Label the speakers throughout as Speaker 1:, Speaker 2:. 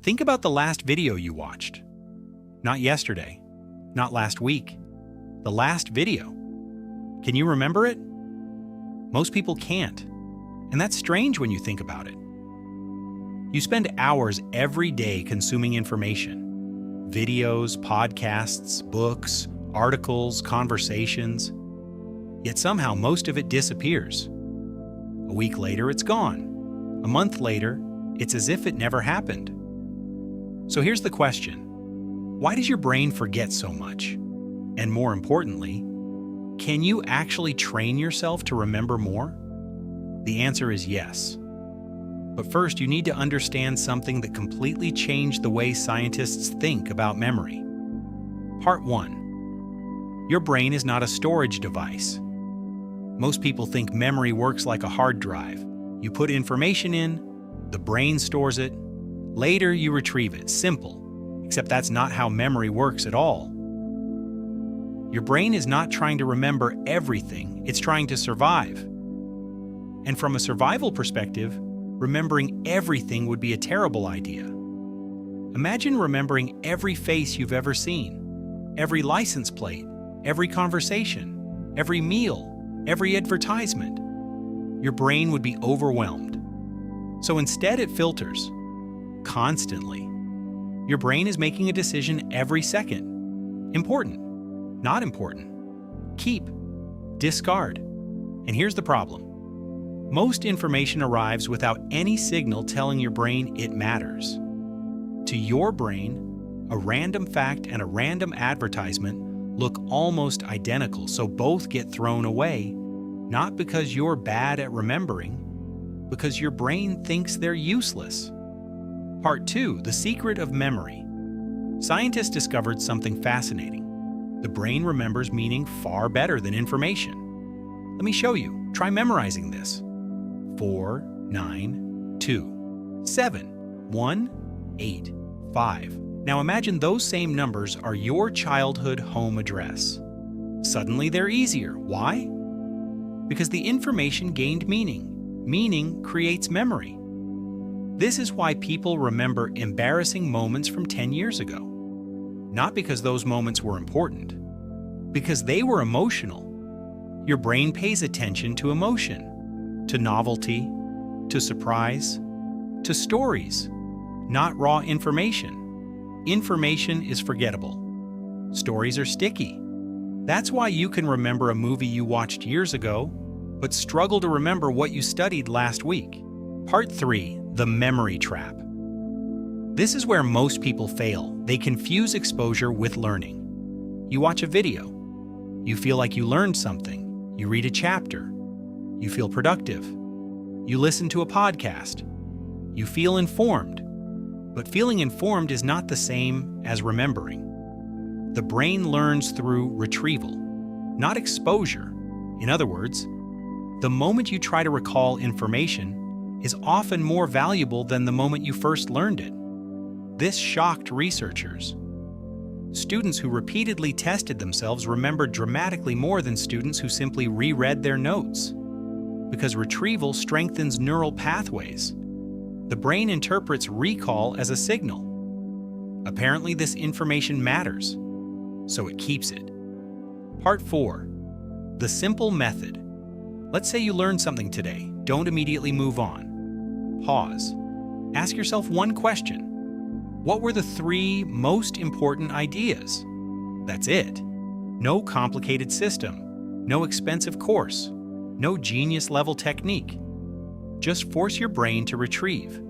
Speaker 1: Think about the last video you watched. Not yesterday, not last week. The last video. Can you remember it? Most people can't, and that's strange when you think about it. You spend hours every day consuming information. Videos, podcasts, books, articles, conversations. Yet somehow most of it disappears. A week later, it's gone. A month later, it's as if it never happened. So here's the question. Why does your brain forget so much? And more importantly, can you actually train yourself to remember more? The answer is yes. But first, you need to understand something that completely changed the way scientists think about memory. Part 1. Your brain is not a storage device. Most people think memory works like a hard drive. You put information in, the brain stores it, later you retrieve it. Simple, except that's not how memory works at all. Your brain is not trying to remember everything, it's trying to survive. And from a survival perspective, remembering everything would be a terrible idea. Imagine remembering every face you've ever seen, every license plate, every conversation, every meal, every advertisement. Your brain would be overwhelmed. So instead it filters, constantly. Your brain is making a decision every second. Important, not important. Keep, discard. And here's the problem. Most information arrives without any signal telling your brain it matters. To your brain, a random fact and a random advertisement look almost identical, so both get thrown away, not because you're bad at remembering, because your brain thinks they're useless. Part 2, the secret of memory. Scientists discovered something fascinating. The brain remembers meaning far better than information. Let me show you. Try memorizing this. 4, 9, 2, 7, 1, 8, 5. Now imagine those same numbers are your childhood home address. Suddenly they're easier. Why? Because the information gained meaning. Meaning creates memory. This is why people remember embarrassing moments from 10 years ago. Not because those moments were important, because they were emotional. Your brain pays attention to emotion, to novelty, to surprise, to stories, not raw information. Information is forgettable. Stories are sticky. That's why you can remember a movie you watched years ago, but struggle to remember what you studied last week. Part 3, the memory trap. This is where most people fail. They confuse exposure with learning. You watch a video. You feel like you learned something. You read a chapter. You feel productive. You listen to a podcast. You feel informed. But feeling informed is not the same as remembering. The brain learns through retrieval, not exposure. In other words, the moment you try to recall information is often more valuable than the moment you first learned it. This shocked researchers. Students who repeatedly tested themselves remembered dramatically more than students who simply reread their notes. Because retrieval strengthens neural pathways. The brain interprets recall as a signal. Apparently, this information matters, so it keeps it. Part 4. The simple method. Let's say you learned something today. Don't immediately move on. Pause. Ask yourself one question. What were the 3 most important ideas? That's it. No complicated system. No expensive course. No genius-level technique. Just force your brain to retrieve.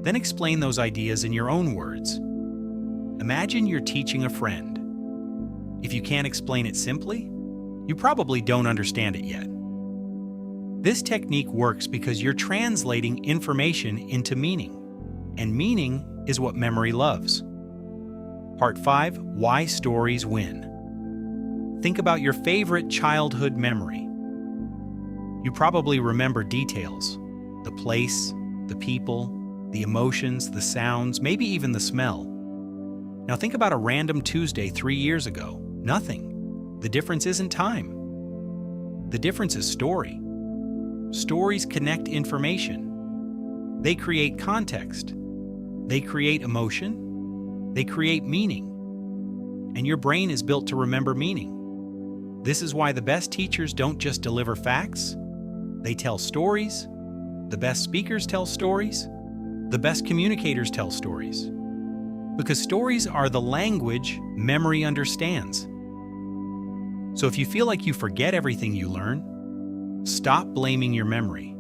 Speaker 1: Then explain those ideas in your own words. Imagine you're teaching a friend. If you can't explain it simply, you probably don't understand it yet. This technique works because you're translating information into meaning, and meaning is what memory loves. Part 5, why stories win. Think about your favorite childhood memory. You probably remember details, the place, the people, the emotions, the sounds, maybe even the smell. Now think about a random Tuesday 3 years ago. Nothing. The difference isn't time. The difference is story. Stories connect information. They create context. They create emotion. They create meaning. And your brain is built to remember meaning. This is why the best teachers don't just deliver facts. They tell stories. The best speakers tell stories. The best communicators tell stories. Because stories are the language memory understands. So if you feel like you forget everything you learn, stop blaming your memory.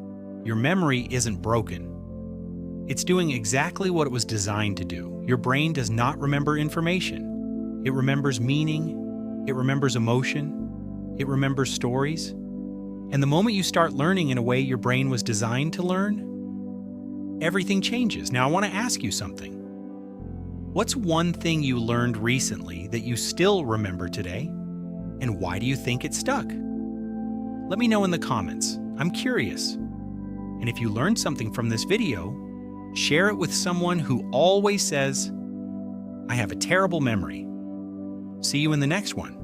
Speaker 1: Your memory isn't broken. It's doing exactly what it was designed to do. Your brain does not remember information. It remembers meaning. It remembers emotion. It remembers stories. And the moment you start learning in a way your brain was designed to learn, everything changes. Now I want to ask you something. What's one thing you learned recently that you still remember today? And why do you think it stuck? Let me know in the comments. I'm curious. And if you learned something from this video, share it with someone who always says, I have a terrible memory. See you in the next one.